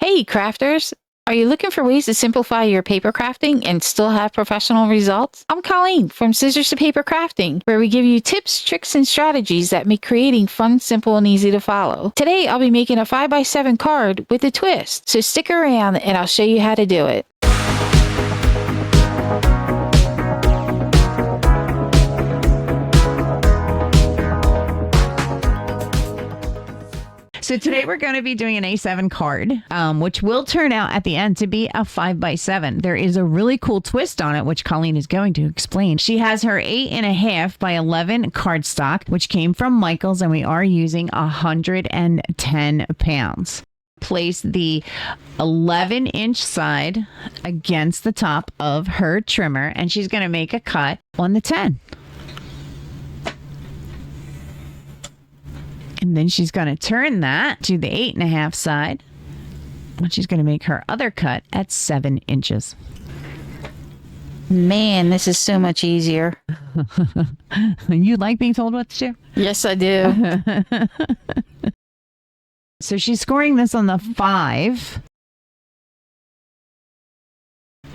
Hey, crafters! Are you looking for ways to simplify your paper crafting and still have professional results? I'm Colleen from Scissors to Paper Crafting, where we give you tips, tricks, and strategies that make creating fun, simple, and easy to follow. Today, I'll be making a 5x7 card with a twist, so stick around and I'll show you how to do it. So today we're going to be doing an A7 card, which will turn out at the end to be a 5x7. There is a really cool twist on it, which Colleen is going to explain. She has her 8.5 by 11 cardstock, which came from Michael's, and we are using 110 pounds. Place the 11-inch side against the top of her trimmer, and she's going to make a cut on the 10. And then she's going to turn that to the 8.5 side. And she's going to make her other cut at 7 inches. Man, this is so much easier. You like being told what to do? Yes, I do. So she's scoring this on the 5.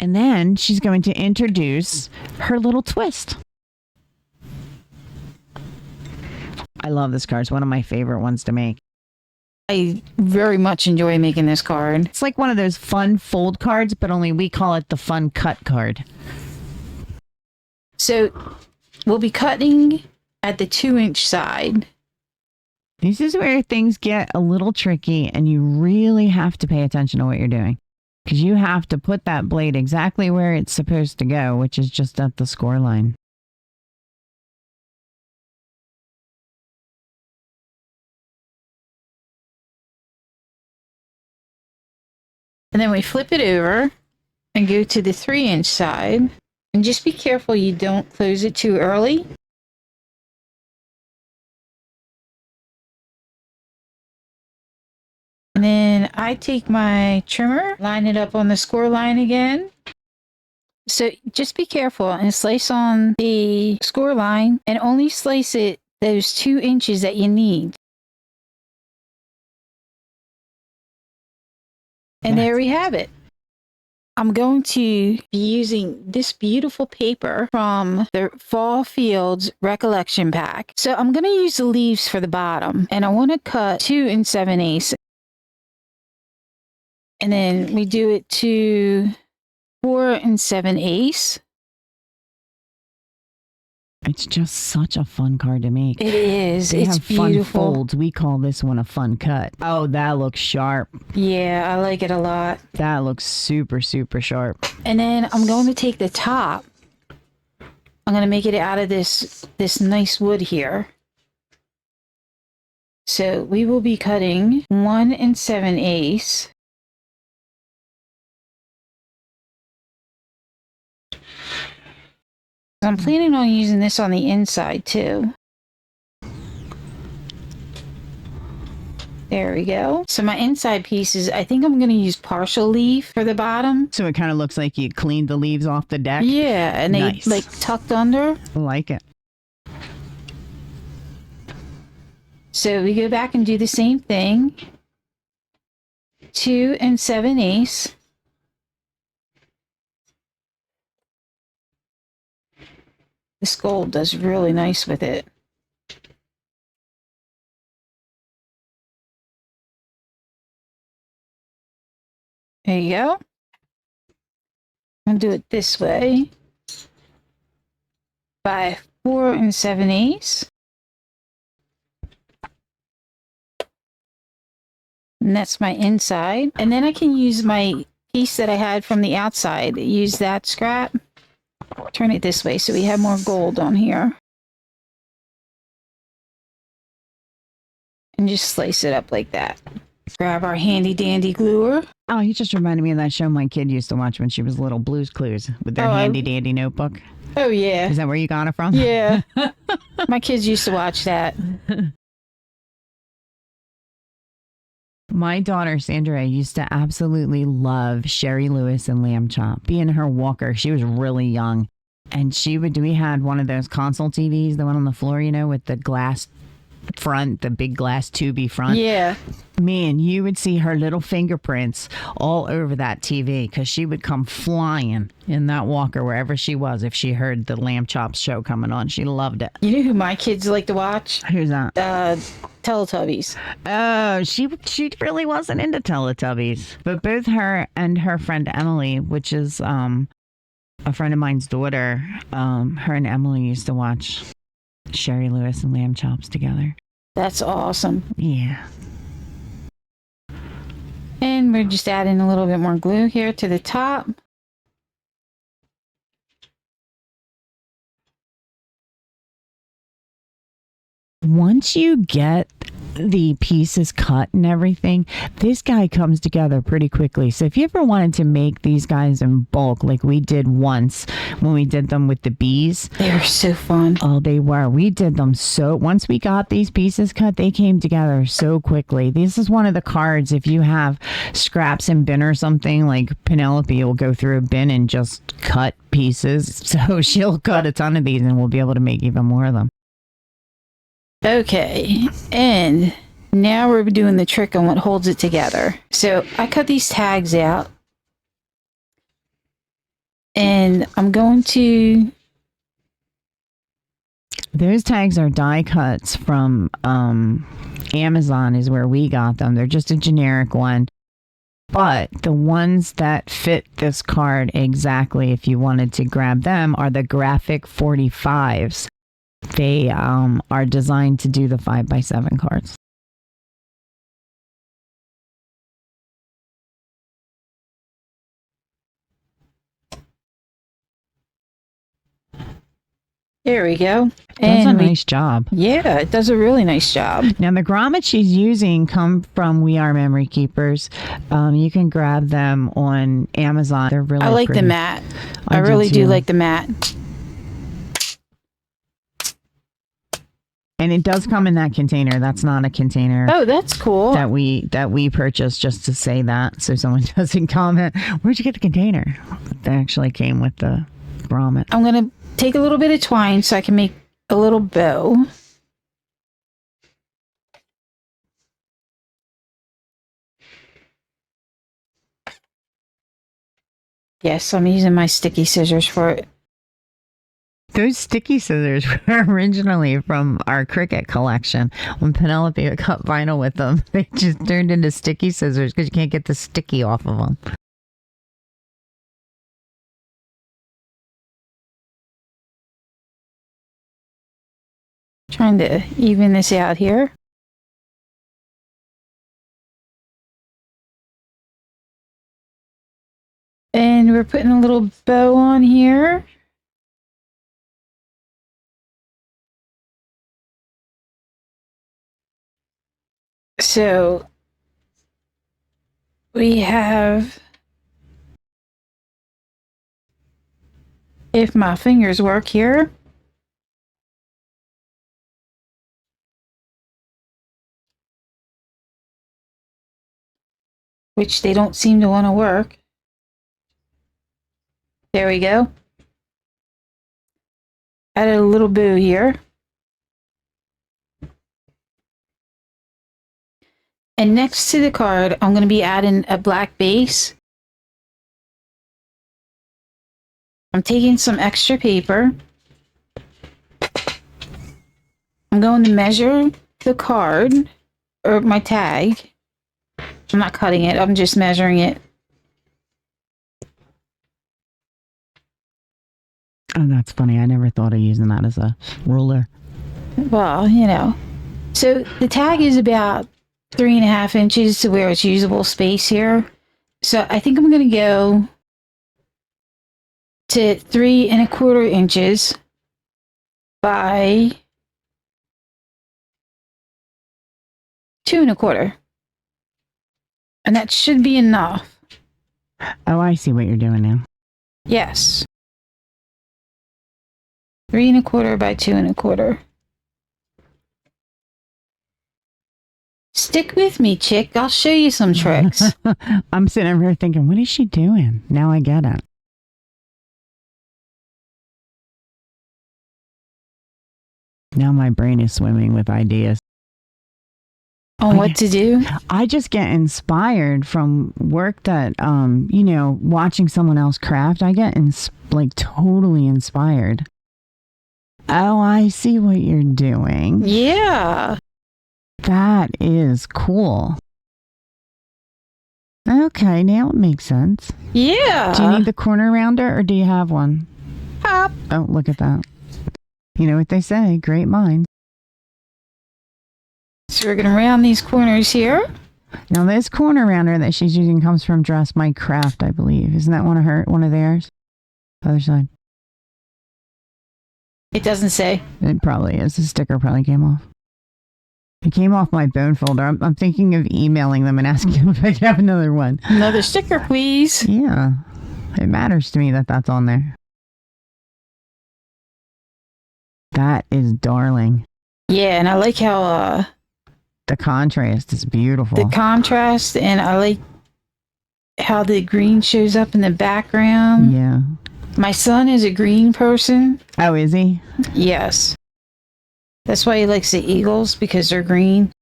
And then she's going to introduce her little twist. I love this card. It's one of my favorite ones to make. I very much enjoy making this card. It's like one of those fun fold cards, but only we call it the fun cut card. So we'll be cutting at the 2-inch side. This is where things get a little tricky, and you really have to pay attention to what you're doing. Because you have to put that blade exactly where it's supposed to go, which is just at the score line. And then we flip it over and go to the 3-inch side. And just be careful you don't close it too early. And then I take my trimmer, line it up on the score line again. So just be careful and slice on the score line and only slice it those 2 inches that you need. And there we have it. I'm going to be using this beautiful paper from the Fall Fields Recollection Pack. So I'm going to use the leaves for the bottom, and I want to cut 2 7/8. And then we do it to 4 7/8. It's just such a fun card to make. It is. They It's have fun beautiful. folds. We call this one a fun cut. Oh, that looks sharp. Yeah, I like it a lot. That looks super, super sharp. And then I'm going to take the top. I'm going to make it out of this nice wood here. So we will be cutting 1 7/8. I'm planning on using this on the inside too. There we go. So my inside pieces, I think I'm going to use partial leaf for the bottom. So it kind of looks like you cleaned the leaves off the deck. Yeah, and they Nice. like tucked under. I like it. So we go back and do the same thing. 2 7/8. This gold does really nice with it. There you go. I'm going to do it this way. By 4 7/8. And that's my inside. And then I can use my piece that I had from the outside. Use that scrap. Turn it this way so we have more gold on here. And just slice it up like that. Grab our handy dandy gluer. Oh, you just reminded me of that show my kid used to watch when she was little, Blue's Clues, with their handy dandy notebook. Oh, yeah. Is that where you got it from? Yeah. My kids used to watch that. My daughter, Sandra, used to absolutely love Sherry Lewis and Lamb Chop. Being her walker, she was really young. And we had one of those console TVs, the one on the floor, with the glass front, the big glass tubey front. Yeah. Man, you would see her little fingerprints all over that TV because she would come flying in that walker wherever she was if she heard the Lamb Chops show coming on. She loved it. You know who my kids like to watch? Who's that? Teletubbies. Oh, she really wasn't into Teletubbies. But both her and her friend Emily, which is a friend of mine's daughter, her and Emily used to watch Sherry Lewis and Lamb Chops together. That's awesome. Yeah. And we're just adding a little bit more glue here to the top. Once you get the pieces cut and everything, this guy comes together pretty quickly. So if you ever wanted to make these guys in bulk, like we did once when we did them with the bees. They were so fun. Oh, they were. We did them so, once we got these pieces cut, they came together so quickly. This is one of the cards. If you have scraps in bin or something, like Penelope will go through a bin and just cut pieces. So she'll cut a ton of these and we'll be able to make even more of them. Okay, and now we're doing the trick on what holds it together. So I cut these tags out, and I'm going to... Those tags are die cuts from Amazon is where we got them. They're just a generic one. But the ones that fit this card exactly, if you wanted to grab them, are the graphic 45s. They are designed to do the 5x7 cards. There we go. That's a nice job. Yeah, it does a really nice job. Now, the grommets she's using come from We Are Memory Keepers. You can grab them on Amazon. They're really I like pretty. the mat. I really do like the mat. And it does come in that container. That's not a container. Oh, that's cool. That we purchased, just to say that, so someone doesn't comment, where'd you get the container? That actually came with the grommet. I'm going to take a little bit of twine so I can make a little bow. Yes, I'm using my sticky scissors for it. Those sticky scissors were originally from our Cricut collection. When Penelope would cut vinyl with them, they just turned into sticky scissors because you can't get the sticky off of them. Trying to even this out here. And we're putting a little bow on here. So we have, if my fingers work here, which they don't seem to want to work. There we go. Added a little bow here. And next to the card, I'm going to be adding a black base. I'm taking some extra paper. I'm going to measure the card, or my tag. I'm not cutting it, I'm just measuring it. Oh, that's funny. I never thought of using that as a ruler. Well, you know. So the tag is about 3.5 inches to where it's usable space here. So I think I'm going to go to 3.25 inches by 2.25. And that should be enough. Oh, I see what you're doing now. Yes. 3.25 by 2.25. Stick with me, chick. I'll show you some tricks. I'm sitting over here thinking, what is she doing? Now I get it. Now my brain is swimming with ideas. On what to do? I just get inspired from work that, watching someone else craft. I get totally inspired. Oh, I see what you're doing. Yeah. That is cool. Okay, now it makes sense. Yeah. Do you need the corner rounder or do you have one? Pop. Oh, look at that. You know what they say, great minds. So we're going to round these corners here. Now this corner rounder that she's using comes from Dress My Craft, I believe. Isn't that one of theirs? Other side. It doesn't say. It probably is. The sticker probably came off. It came off my bone folder. I'm thinking of emailing them and asking them if I could have another one. Another sticker, please. Yeah. It matters to me that that's on there. That is darling. Yeah, and I like how the contrast is beautiful. The contrast, and I like how the green shows up in the background. Yeah. My son is a green person. Oh, is he? Yes. That's why he likes the Eagles, because they're green.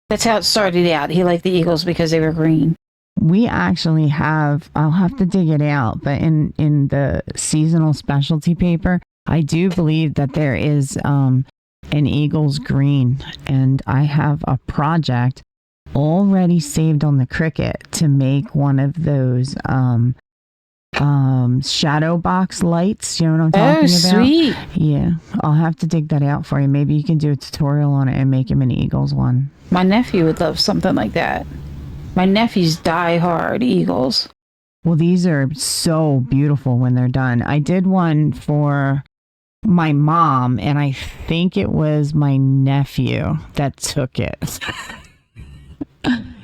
That's how it started out. He liked the Eagles because they were green. We actually have, I'll have to dig it out, but in the seasonal specialty paper, I do believe that there is an Eagles green, and I have a project already saved on the Cricut to make one of those shadow box lights. You know what I'm talking about? Sweet. Yeah, I'll have to dig that out for you. Maybe you can do a tutorial on it and make him an Eagles one. My nephew would love something like that. My nephews die hard Eagles. Well, these are so beautiful when they're done. I did one for my mom, and I think it was my nephew that took it.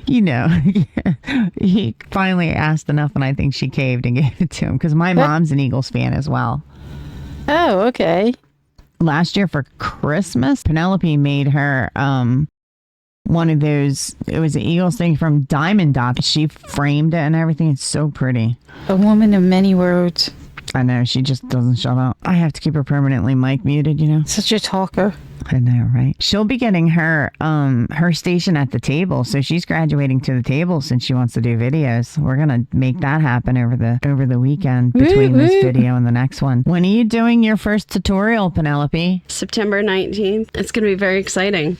He finally asked enough, and I think she caved and gave it to him, because my mom's an Eagles fan as well. Oh, okay. Last year for Christmas, Penelope made her one of those, it was an Eagles thing from Diamond Dot. She framed it and everything. It's so pretty. A woman of many words. I know, she just doesn't shut up. I have to keep her permanently mic muted, Such a talker. I know, right? She'll be getting her station at the table, so she's graduating to the table since she wants to do videos. We're gonna make that happen over the weekend between this video and the next one. When are you doing your first tutorial, Penelope? September 19th. It's gonna be very exciting.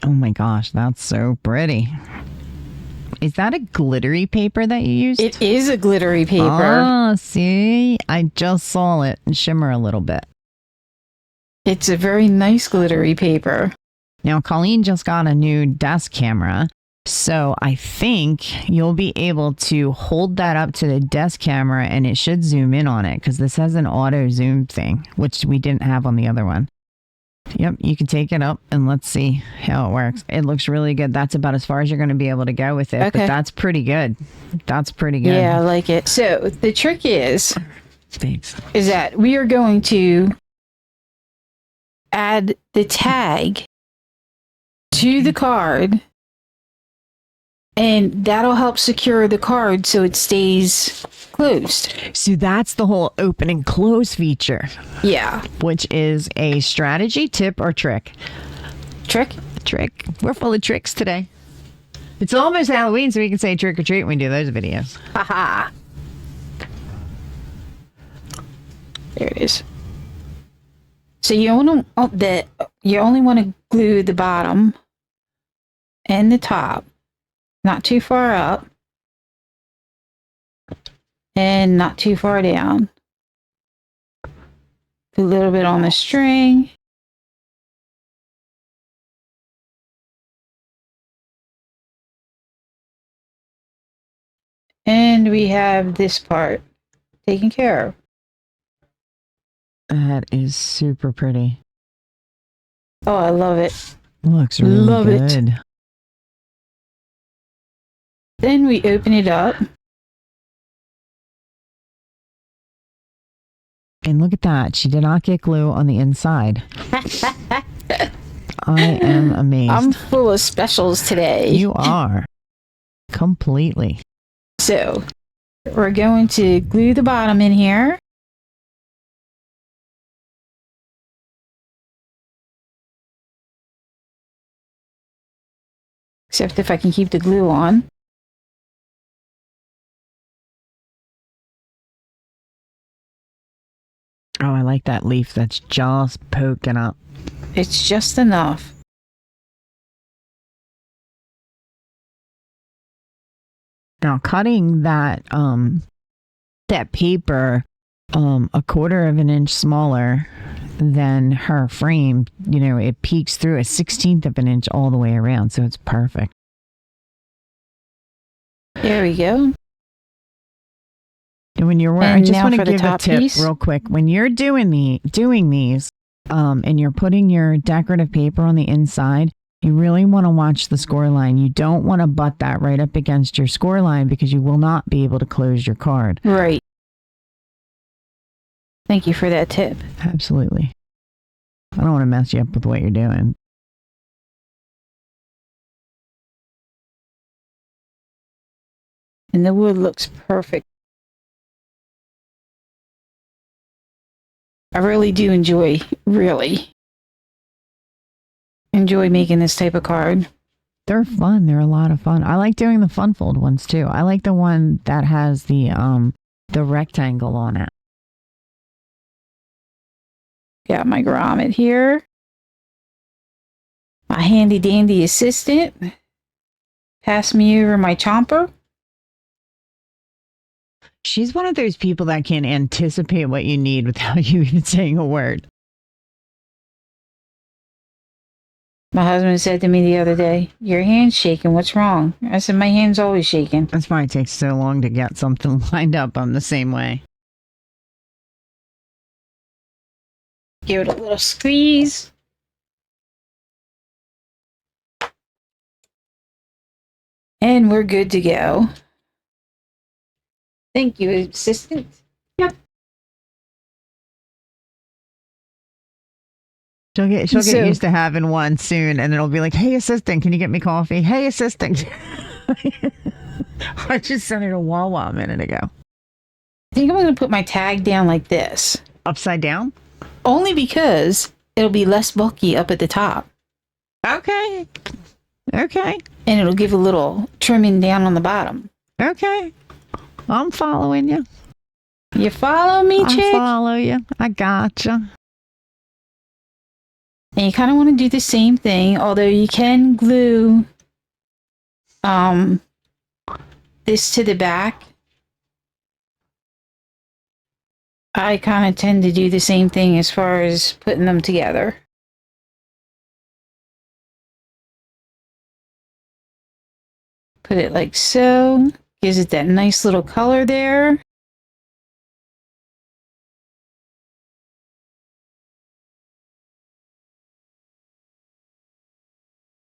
Oh my gosh, that's so pretty. Is that a glittery paper that you used? It is a glittery paper. Oh, see? I just saw it shimmer a little bit. It's a very nice glittery paper. Now, Colleen just got a new desk camera, so I think you'll be able to hold that up to the desk camera and it should zoom in on it, because this has an auto zoom thing, which we didn't have on the other one. Yep, you can take it up and let's see how it works. It looks really good. That's about as far as you're going to be able to go with it. Okay. But that's pretty good. That's pretty good. Yeah, I like it. So the trick is Thanks. that we are going to add the tag to the card, and that'll help secure the card so it stays closed. So that's the whole open and close feature. Yeah. Which is a strategy, tip, or trick. Trick? Trick. We're full of tricks today. It's almost Halloween, so we can say trick or treat when we do those videos. Haha. There it is. So you only want to glue the bottom and the top, not too far up and not too far down. Put a little bit on the string. And we have this part taken care of. That is super pretty. Oh, I love it. Looks really Love it. good. Then we open it up. And look at that. She did not get glue on the inside. I am amazed. I'm full of specials today. You are. Completely. So we're going to glue the bottom in here. Except if I can keep the glue on. Oh, I like that leaf that's just poking up. It's just enough. Now, cutting that that paper a quarter of an inch smaller than her frame, you know, it peeks through a 1/16 of an inch all the way around, so it's perfect. There we go. And when you're wearing, I And just now want to for the give a top tip piece. real quick. When you're doing these, and you're putting your decorative paper on the inside, you really want to watch the score line. You don't want to butt that right up against your score line because you will not be able to close your card. Right. Thank you for that tip. Absolutely. I don't want to mess you up with what you're doing. And the wood looks perfect. I really do enjoy making this type of card. They're fun. They're a lot of fun. I like doing the fun fold ones too. I like the one that has the rectangle on it. Got my grommet here. My handy dandy assistant. Pass me over my chomper. She's one of those people that can anticipate what you need without you even saying a word. My husband said to me the other day, "Your hand's shaking. What's wrong?" I said, "My hand's always shaking." That's why it takes so long to get something lined up. I'm the same way. Give it a little squeeze. And we're good to go. Thank you, assistant. Yep. She'll get So- used to having one soon, and it'll be like, "Hey, assistant, can you get me coffee? Hey, assistant." I just sent her to Wawa a minute ago. I think I'm going to put my tag down like this. Upside down? Only because it'll be less bulky up at the top. Okay. Okay. And it'll give a little trimming down on the bottom. Okay. I'm following you. You follow me, chick? I follow you. I gotcha. And you kind of want to do the same thing, although you can glue this to the back. I kind of tend to do the same thing as far as putting them together. Put it like so. Gives it that nice little color there.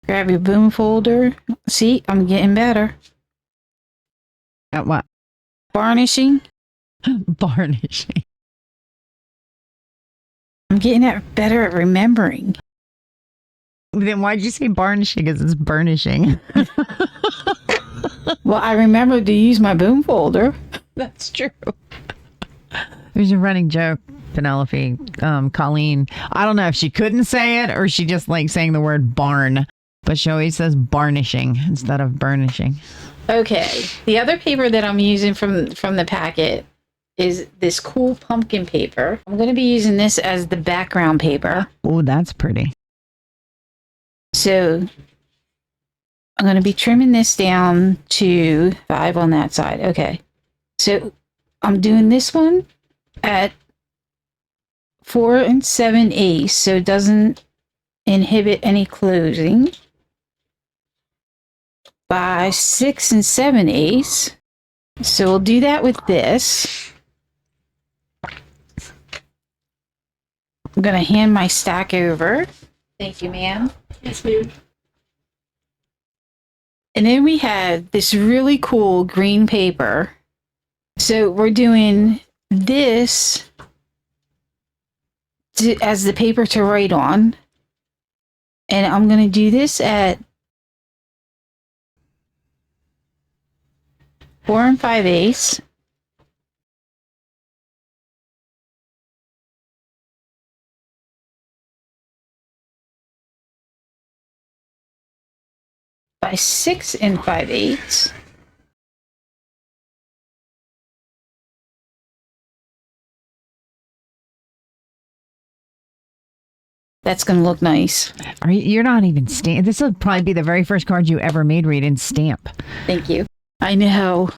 Grab your boom folder. See, I'm getting better. At what? Varnishing. Varnishing. I'm getting better at remembering. Then why'd you say varnishing? Because it's burnishing. Well, I remembered to use my boom folder. That's true. There's a running joke, Penelope, Colleen. I don't know if she couldn't say it or she just likes saying the word barn, but she always says varnishing instead of burnishing. Okay, the other paper that I'm using from the packet is this cool pumpkin paper. I'm going to be using this as the background paper. Oh, that's pretty. So I'm going to be trimming this down to 5 on that side. Okay, so I'm doing this one at 4 7/8, so it doesn't inhibit any closing. By 6 7/8. So we'll do that with this. I'm going to hand my stack over. Thank you, ma'am. Yes, ma'am. And then we have this really cool green paper. So we're doing this as the paper to write on. And I'm going to do this at 4 5/8. By 6 5/8. That's going to look nice. You're not even stamp. This will probably be the very first card you ever made where you didn't stamp. Thank you. I know.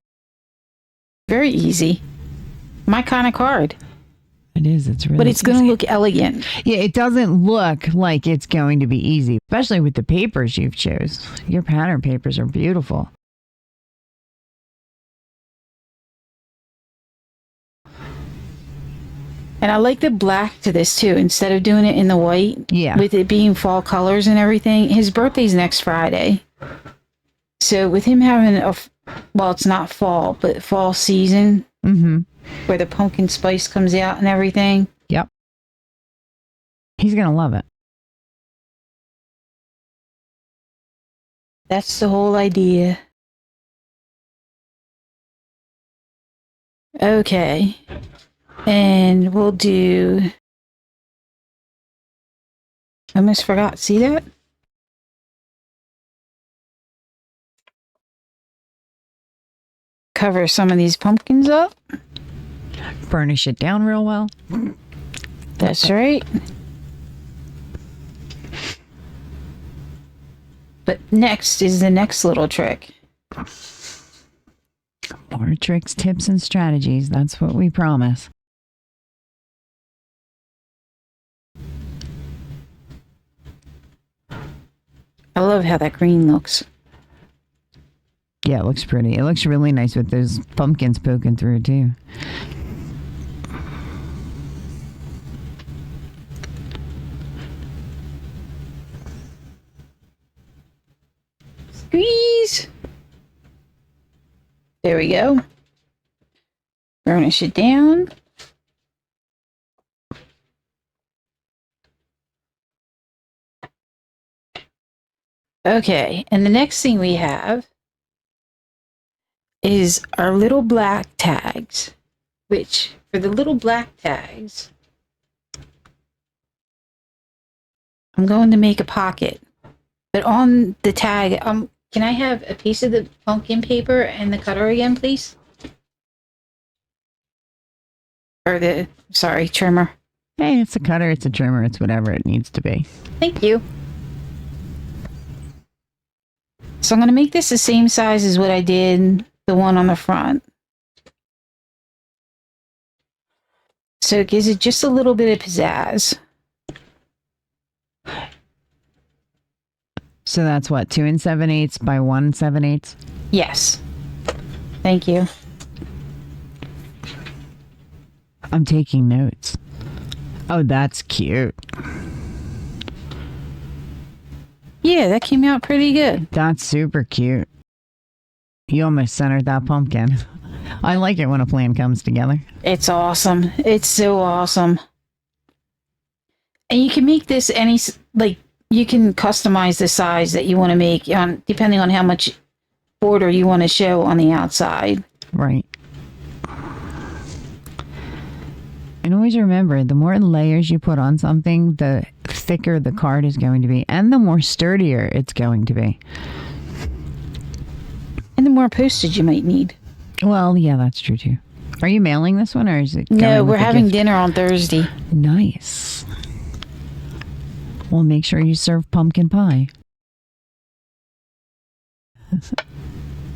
Very easy. My kind of card. It is. It's really. But it's going to look elegant. Yeah, it doesn't look like it's going to be easy, especially with the papers you've chose. Your pattern papers are beautiful. And I like the black to this too, instead of doing it in the white. Yeah. With it being fall colors and everything. His birthday's next Friday. So with him having well, it's not fall, but fall season. Mm-hmm. Where the pumpkin spice comes out and everything. Yep. He's going to love it. That's the whole idea. Okay. And we'll do... I almost forgot. See that? Cover some of these pumpkins up. Burnish it down real well. That's right. But next is the next little trick. More tricks, tips, and strategies. That's what we promise. I love how that green looks. Yeah, it looks pretty. It looks really nice with those pumpkins poking through, too. Squeeze. There we go. Burnish it down. Okay, and the next thing we have is our little black tags, which for the little black tags, I'm going to make a pocket. But on the tag, can I have a piece of the pumpkin paper and the cutter again, please? Or the, sorry, trimmer. Hey, it's a cutter, it's a trimmer, it's whatever it needs to be. Thank you. So I'm going to make this the same size as what I did the one on the front. So it gives it just a little bit of pizzazz. So that's what, 2 7/8 by 1 7/8? Yes. Thank you. I'm taking notes. Oh, that's cute. Yeah, that came out pretty good. That's super cute. You almost centered that pumpkin. I like it when a plan comes together. It's awesome. It's so awesome. And you can make this any, like, you can customize the size that you want to make depending on how much border you want to show on the outside. Right. And always remember, the more layers you put on something, the thicker the card is going to be, and the more sturdier it's going to be. And the more postage you might need. Well, yeah, that's true too. Are you mailing this one, or is it? No, we're having gift? dinner on Thursday. Nice. Well, make sure you serve pumpkin pie.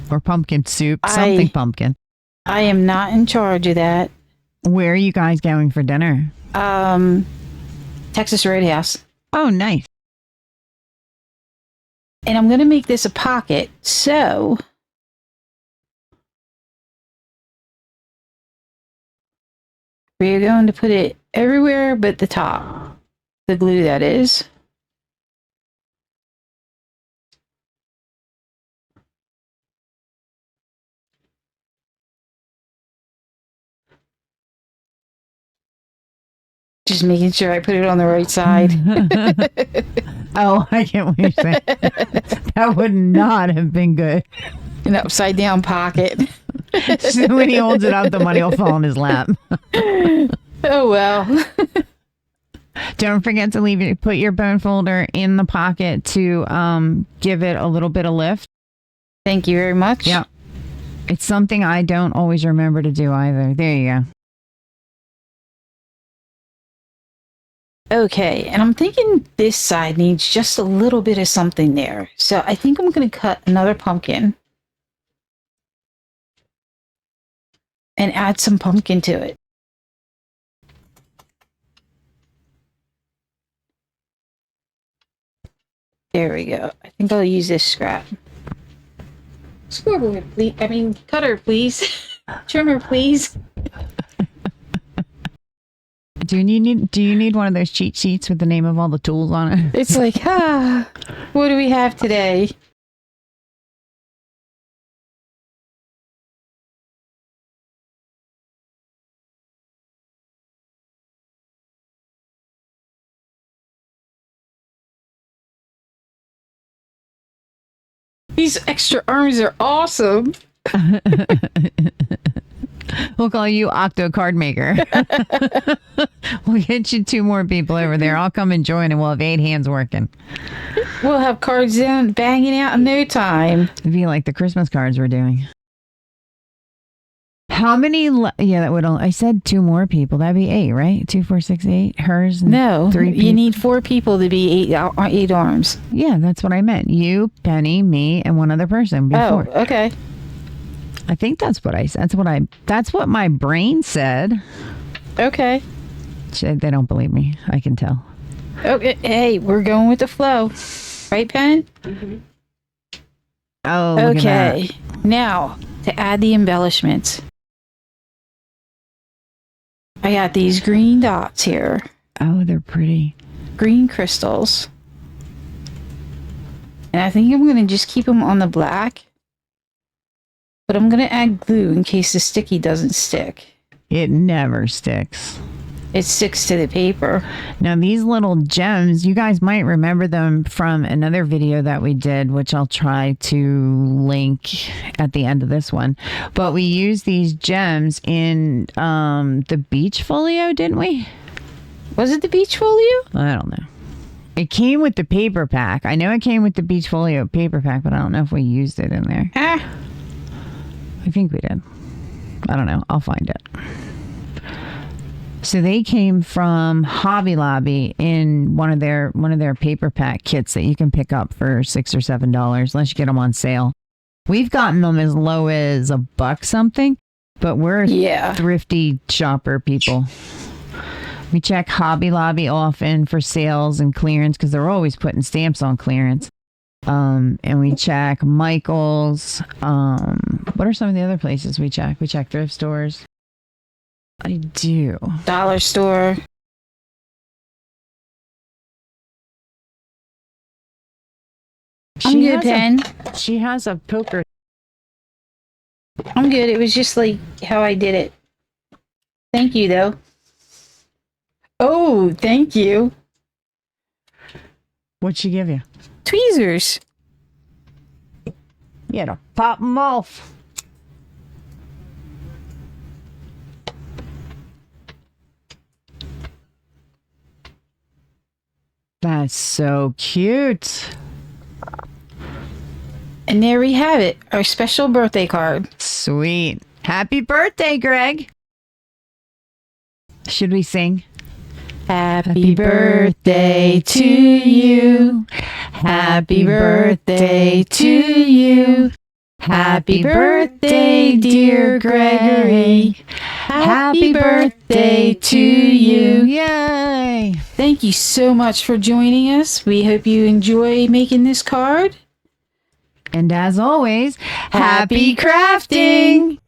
Or pumpkin soup, something pumpkin. I am not in charge of that. Where are you guys going for dinner? Texas Roadhouse. Oh, nice. And I'm going to make this a pocket, so we're going to put it everywhere but the top. The glue, that is. Just making sure I put it on the right side. Oh, I get what you're saying. That would not have been good. An upside down pocket. So when he holds it up, the money will fall in his lap. Oh, well. Don't forget to put your bone folder in the pocket to give it a little bit of lift. Thank you very much. Yeah. It's something I don't always remember to do either. There you go. Okay, and I'm thinking this side needs just a little bit of something there. So I think I'm going to cut another pumpkin and add some pumpkin to it. There we go. I think I'll use this scrap. Scoreboard, please. I mean, cutter, please. Trimmer, please. Do you need one of those cheat sheets with the name of all the tools on it? It's like, what do we have today? These extra arms are awesome. We'll call you Octo Card Maker. We'll get you 2 more people over there. I'll come and join and we'll have 8 hands working. We'll have cards down, banging out in no time. It'd be like the Christmas cards we're doing. How many? Yeah, that would only. I said 2 more people. That'd be 8, right? 2, 4, 6, 8. Hers. And No, 3 you people. need 4 people to be 8 arms. Yeah, that's what I meant. You, Penny, me, and 1 other person. Before. Oh, okay. I think that's what I said. That's what my brain said. Okay. They don't believe me. I can tell. Okay. Hey, we're going with the flow. Right, Pen? Mm-hmm. Oh, look at Okay. Now, to add the embellishments. I got these green dots here. that. Oh, they're pretty. Green crystals. And I think I'm going to just keep them on the black. But I'm going to add glue in case the sticky doesn't stick. It never sticks. It sticks to the paper. Now, these little gems, you guys might remember them from another video that we did, which I'll try to link at the end of this one. But we used these gems in the beach folio, didn't we? Was it the beach folio? I don't know. It came with the paper pack. I know it came with the beach folio paper pack, but I don't know if we used it in there. I think we did. I don't know. I'll find it. So they came from Hobby Lobby in one of their paper pack kits that you can pick up for $6 or $7 unless you get them on sale. We've gotten them as low as $1 something, but we're thrifty shopper people. We check Hobby Lobby often for sales and clearance because they're always putting stamps on clearance. And we check Michael's. What are some of the other places we check? We check thrift stores. I do. Dollar store. I'm good, Pen. She has a poker. I'm good. It was just like how I did it. Thank you, though. Oh, thank you. What'd she give you? Tweezers. You had to pop them off. That's so cute. And there we have it. Our special birthday card. Sweet. Happy birthday, Greg. Should we sing? Happy birthday to you. Happy birthday to you. Happy birthday, dear Gregory. Happy birthday to you. Yay! Thank you so much for joining us. We hope you enjoy making this card. And as always, Happy crafting!